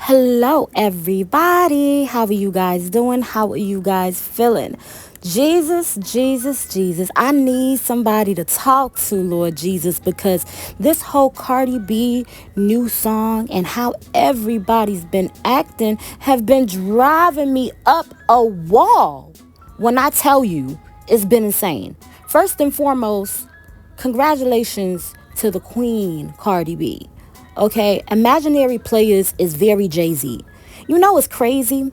Hello, everybody. How are you guys doing? How are you guys feeling? Jesus, Jesus, Jesus. I need somebody to talk to, Lord Jesus, because this whole Cardi B new song and how everybody's been acting have been driving me up a wall. When I tell you, it's been insane. First and foremost, congratulations to the queen, Cardi B. Okay, imaginary players is very Jay-Z. You know what's crazy?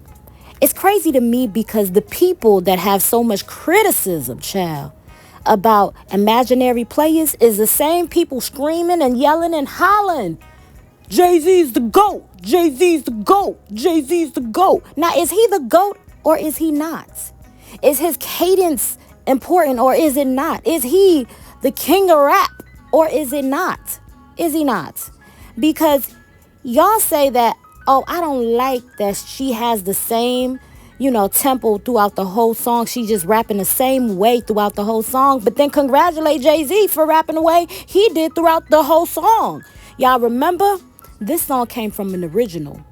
It's crazy to me because the people that have so much criticism, child, about imaginary players is the same people screaming and yelling and hollering. Jay-Z's the GOAT. Jay-Z's the GOAT. Jay-Z's the GOAT. Now, is he the GOAT or is he not? Is his cadence important or is it not? Is he the king of rap or is it not? Is he not? Because y'all say that, oh, I don't like that she has the same, tempo throughout the whole song. She just rapping the same way throughout the whole song. But then congratulate Jay-Z for rapping the way he did throughout the whole song. Y'all remember? This song came from an original.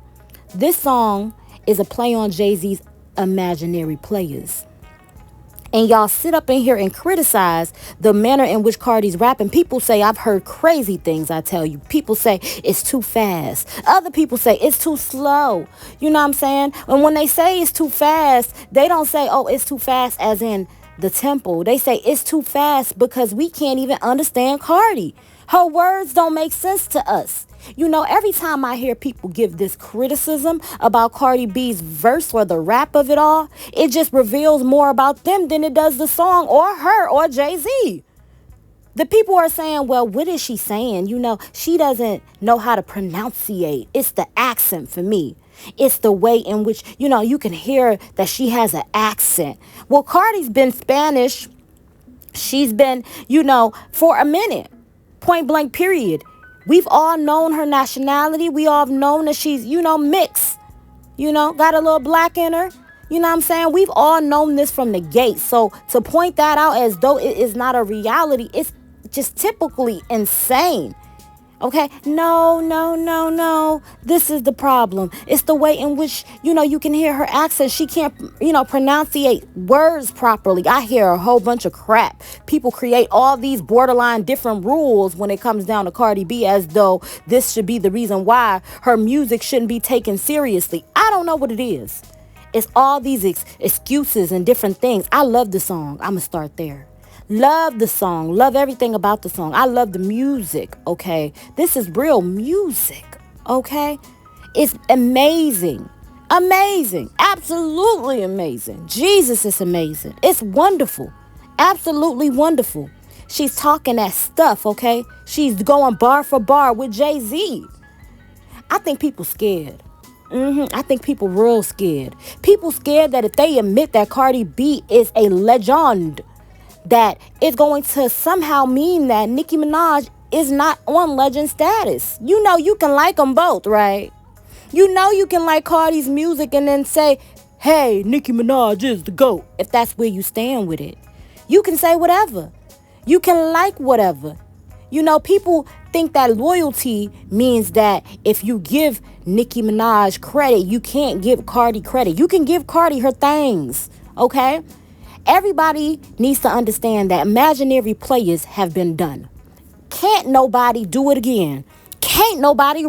This song is a play on Jay-Z's Imaginary Players. And y'all sit up in here and criticize the manner in which Cardi's rapping. People say, I've heard crazy things, I tell you. People say it's too fast. Other people say it's too slow. You know what I'm saying? And when they say it's too fast, they don't say, oh, it's too fast as in the tempo. They say it's too fast because we can't even understand Cardi. Her words don't make sense to us. Every time I hear people give this criticism about Cardi B's verse or the rap of it all, it just reveals more about them than it does the song or her or Jay-Z. The people are saying, well, what is she saying? She doesn't know how to pronunciate. It's the accent for me. It's the way in which, you can hear that she has an accent. Well, Cardi's been Spanish. She's been, for a minute. Point blank, period. We've all known her nationality. We all have known that she's, mixed. Got a little black in her. You know what I'm saying? We've all known this from the gate. So to point that out as though it is not a reality, it's just typically insane. Okay? No. This is the problem. It's the way in which, you can hear her accent. She can't, pronunciate words properly. I hear a whole bunch of crap. People create all these borderline different rules when it comes down to Cardi B as though this should be the reason why her music shouldn't be taken seriously. I don't know what it is. It's all these excuses and different things. I love the song. I'm going to start there. Love the song. Love everything about the song. I love the music, okay? This is real music, okay? It's amazing. Amazing. Absolutely amazing. Jesus is amazing. It's wonderful. Absolutely wonderful. She's talking that stuff, okay? She's going bar for bar with Jay-Z. I think people scared. I think people real scared. People scared that if they admit that Cardi B is a legend, that it's going to somehow mean that Nicki Minaj is not on legend status. You can like them both, right? You can like Cardi's music and then say, hey, Nicki Minaj is the GOAT, if that's where you stand with it. You can say whatever. You can like whatever. People think that loyalty means that if you give Nicki Minaj credit, you can't give Cardi credit. You can give Cardi her things, okay? Everybody needs to understand that imaginary players have been done. Can't nobody do it again. Can't nobody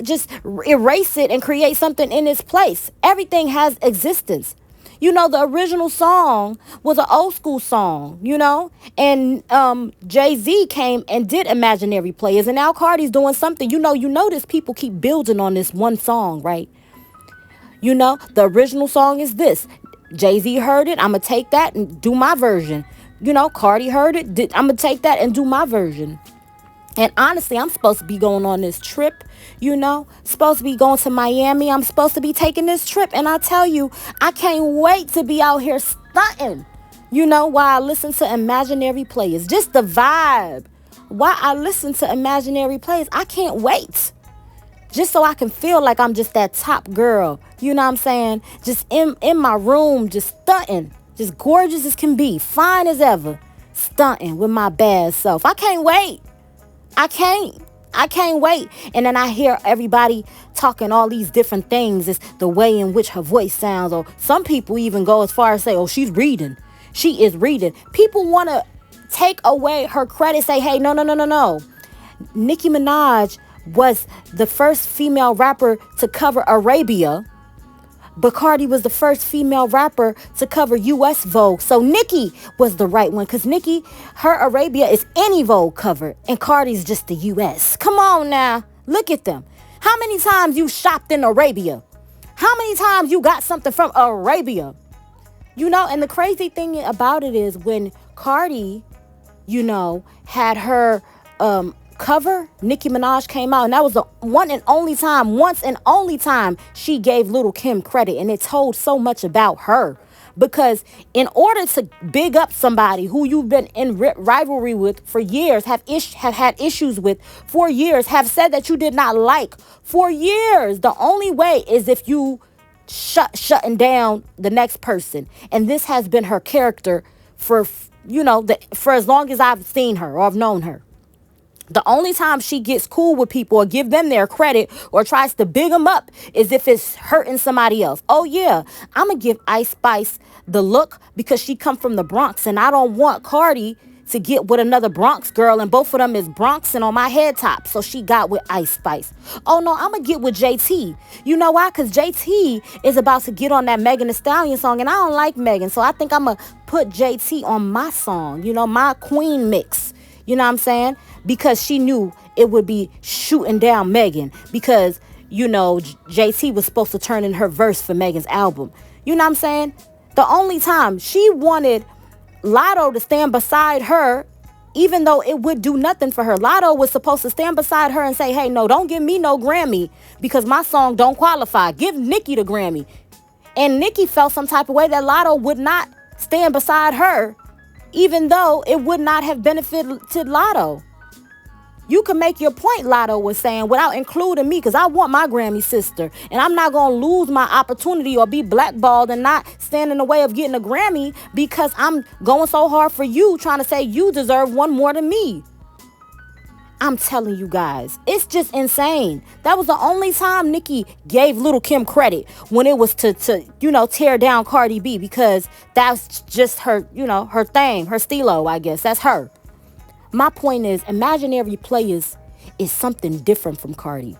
just erase it and create something in its place. Everything has existence. The original song was an old school song, and Jay-Z came and did imaginary players, and now Cardi's doing something. You notice people keep building on this one song, right? The original song is this. Jay-Z heard it. I'm going to take that and do my version. Cardi heard it. I'm going to take that and do my version. And honestly, I'm supposed to be going on this trip, supposed to be going to Miami. I'm supposed to be taking this trip. And I tell you, I can't wait to be out here stunting, while I listen to imaginary players. Just the vibe. While I listen to imaginary players, I can't wait. Just so I can feel like I'm just that top girl. You know what I'm saying? Just in my room, just stunting. Just gorgeous as can be. Fine as ever. Stunting with my bad self. I can't wait. I can't. I can't wait. And then I hear everybody talking all these different things. It's the way in which her voice sounds. Or some people even go as far as say, oh, she's reading. She is reading. People want to take away her credit. Say, hey, no, no, no, no, no. Nicki Minaj was the first female rapper to cover Arabia. But Cardi was the first female rapper to cover U.S. Vogue. So Nicki was the right one. Because Nicki, her Arabia is any Vogue cover. And Cardi's just the U.S. Come on now. Look at them. How many times you shopped in Arabia? How many times you got something from Arabia? You know, and the crazy thing about it is when Cardi, you know, had her cover, Nicki Minaj came out, and that was the once and only time she gave Little Kim credit, and it told so much about her. Because in order to big up somebody who you've been in rivalry with for years, have had issues with for years, have said that you did not like for years, the only way is if you shutting down the next person. And this has been her character for, you know, for as long as I've seen her or I've known her. The only time she gets cool with people or give them their credit or tries to big them up is if it's hurting somebody else. Oh, yeah, I'm going to give Ice Spice the look because she come from the Bronx, and I don't want Cardi to get with another Bronx girl, and both of them is Bronx and on my head top. So she got with Ice Spice. Oh, no, I'm going to get with JT. You know why? Because JT is about to get on that Megan Thee Stallion song, and I don't like Megan. So I think I'm going to put JT on my song, you know, my queen mix. You know what I'm saying? Because she knew it would be shooting down Megan. Because, you know, JT was supposed to turn in her verse for Megan's album. You know what I'm saying? The only time she wanted Lotto to stand beside her, even though it would do nothing for her. Lotto was supposed to stand beside her and say, hey, no, don't give me no Grammy because my song don't qualify. Give Nicki the Grammy. And Nicki felt some type of way that Lotto would not stand beside her, even though it would not have benefited Lotto. You can make your point, Lotto was saying, without including me, because I want my Grammy sister. And I'm not going to lose my opportunity or be blackballed and not stand in the way of getting a Grammy because I'm going so hard for you, trying to say you deserve one more than me. I'm telling you guys, it's just insane. That was the only time Nicki gave Little Kim credit, when it was to you know, tear down Cardi B, because that's just her, you know, her thing, her stilo, I guess. That's her. My point is, imaginary players is something different from Cardi.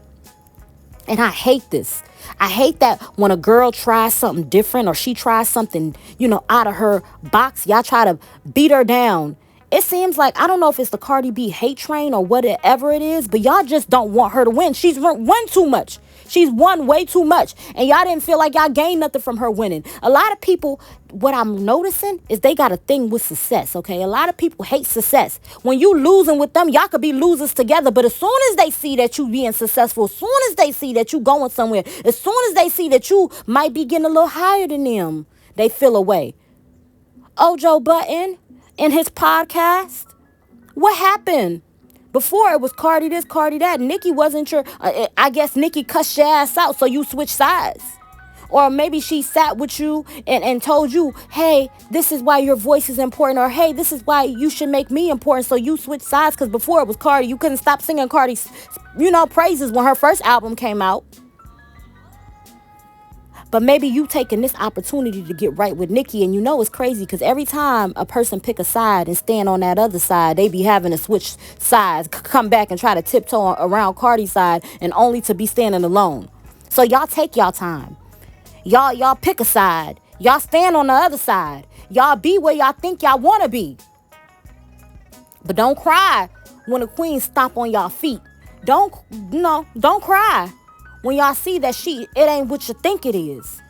And I hate this. I hate that when a girl tries something different or she tries something, you know, out of her box, y'all try to beat her down. It seems like, I don't know if it's the Cardi B hate train or whatever it is, but y'all just don't want her to win. She's won too much. She's won way too much. And y'all didn't feel like y'all gained nothing from her winning. A lot of people, what I'm noticing is they got a thing with success, okay? A lot of people hate success. When you losing with them, y'all could be losers together. But as soon as they see that you being successful, as soon as they see that you going somewhere, as soon as they see that you might be getting a little higher than them, they feel away. Joe Budden in his podcast, what happened? Before it was Cardi this, Cardi that. Nicki wasn't your, I guess Nicki cussed your ass out, so you switch sides. Or maybe she sat with you and told you, hey, this is why your voice is important. Or, hey, this is why you should make me important. So you switch sides, because before it was Cardi. You couldn't stop singing Cardi's, you know, praises when her first album came out. But maybe you taking this opportunity to get right with Nicki. And you know it's crazy because every time a person pick a side and stand on that other side, they be having to switch sides, come back and try to tiptoe around Cardi's side, and only to be standing alone. So y'all take y'all time. Y'all pick a side. Y'all stand on the other side. Y'all be where y'all think y'all want to be. But don't cry when the queen stomp on y'all feet. Don't cry when y'all see that it ain't what you think it is.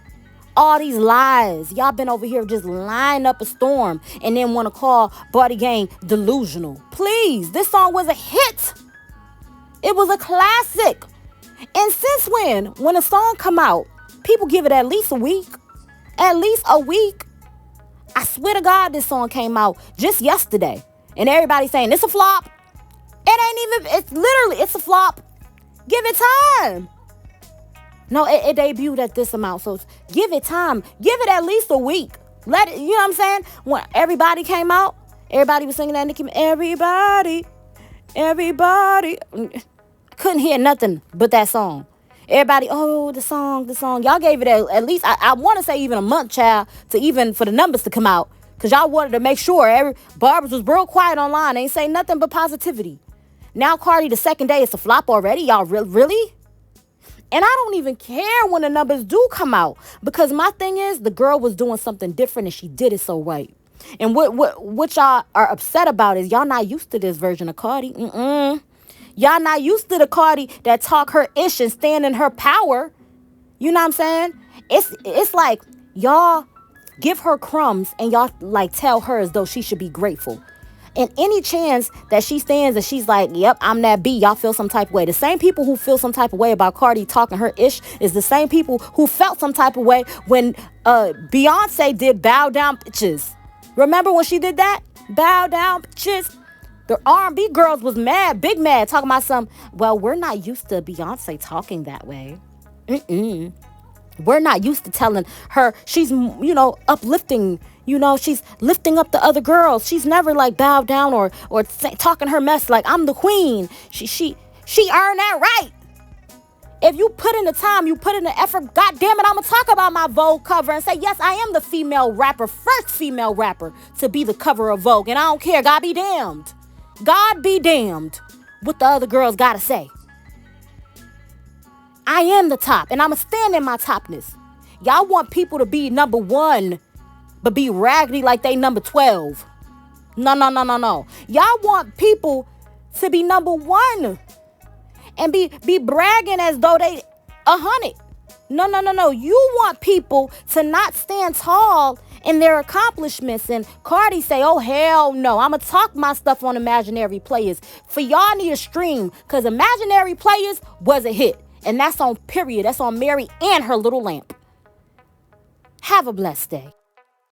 All these lies. Y'all been over here just lying up a storm and then want to call Body Gang delusional. Please, this song was a hit. It was a classic. And since when a song come out, people give it at least a week. At least a week. I swear to God, this song came out just yesterday. And everybody's saying it's a flop. It's a flop. Give it time. No, it debuted at this amount. So give it time. Give it at least a week. Let it, you know what I'm saying? When everybody came out, everybody was singing that Nicki. Everybody. couldn't hear nothing but that song. Everybody, oh, the song. Y'all gave it at least, I want to say even a month, child, to even for the numbers to come out. Because y'all wanted to make sure Barbers was real quiet online. Ain't say nothing but positivity. Now Cardi, the second day, it's a flop already. Y'all really? And I don't even care when the numbers do come out. Because my thing is, the girl was doing something different and she did it so right. And what y'all are upset about is y'all not used to this version of Cardi. Y'all not used to the Cardi that talk her ish and stand in her power. You know what I'm saying? It's like y'all give her crumbs and y'all like tell her as though she should be grateful. And any chance that she stands and she's like, yep, I'm that B, y'all feel some type of way. The same people who feel some type of way about Cardi talking her ish is the same people who felt some type of way when Beyonce did Bow Down Bitches. Remember when she did that? Bow Down Bitches. The R&B girls was mad, big mad, talking about well, we're not used to Beyonce talking that way. We're not used to telling her she's, uplifting, she's lifting up the other girls. She's never like bowed down or talking her mess like I'm the queen. She earned that right. If you put in the time, you put in the effort, God damn it, I'm going to talk about my Vogue cover and say, yes, I am the first female rapper to be the cover of Vogue. And I don't care. God be damned. God be damned what the other girls got to say. I am the top, and I'm going to stand in my topness. Y'all want people to be number one, but be raggedy like they number 12. No. Y'all want people to be number one and be bragging as though they 100. No. You want people to not stand tall in their accomplishments. And Cardi say, oh, hell no. I'm going to talk my stuff on Imaginary Players. For y'all need a stream because Imaginary Players was a hit. And that's on period. That's on Mary and Her Little Lamp. Have a blessed day.